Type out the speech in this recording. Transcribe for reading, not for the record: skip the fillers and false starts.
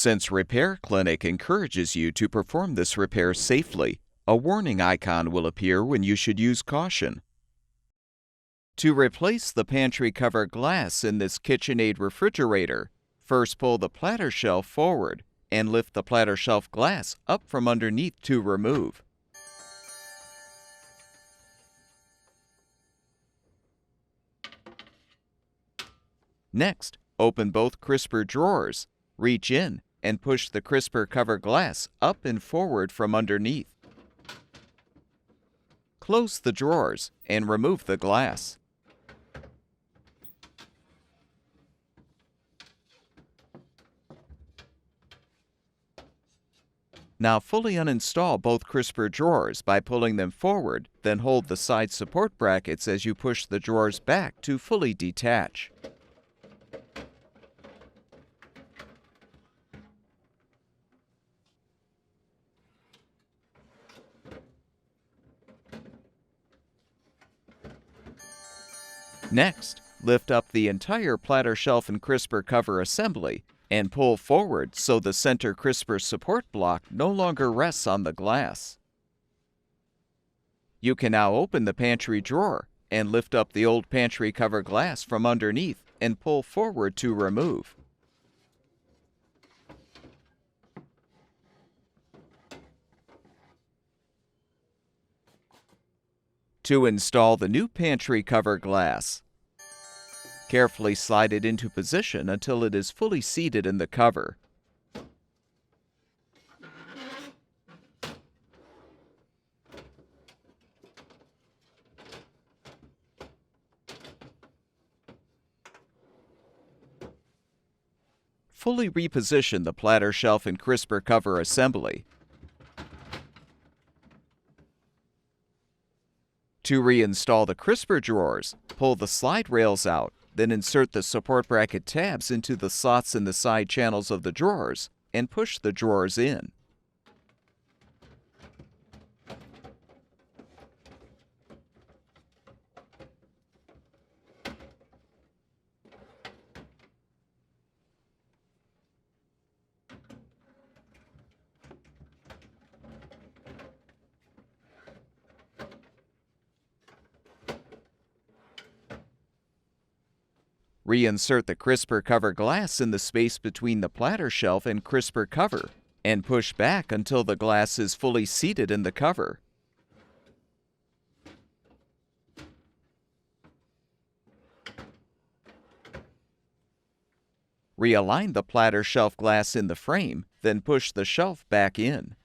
Since Repair Clinic encourages you to perform this repair safely, a warning icon will appear when you should use caution. To replace the pantry cover glass in this KitchenAid refrigerator, first pull the platter shelf forward and lift the platter shelf glass up from underneath to remove. Next, open both crisper drawers, reach in, and push the crisper cover glass up and forward from underneath. Close the drawers and remove the glass. Now fully uninstall both crisper drawers by pulling them forward, then hold the side support brackets as you push the drawers back to fully detach. Next, lift up the entire platter shelf and crisper cover assembly and pull forward so the center crisper support block no longer rests on the glass. You can now open the pantry drawer and lift up the old pantry cover glass from underneath and pull forward to remove. To install the new pantry cover glass, carefully slide it into position until it is fully seated in the cover. Fully reposition the platter shelf and crisper cover assembly. To reinstall the crisper drawers, pull the slide rails out, then insert the support bracket tabs into the slots in the side channels of the drawers and push the drawers in. Reinsert the crisper cover glass in the space between the platter shelf and crisper cover, and push back until the glass is fully seated in the cover. Realign the platter shelf glass in the frame, then push the shelf back in.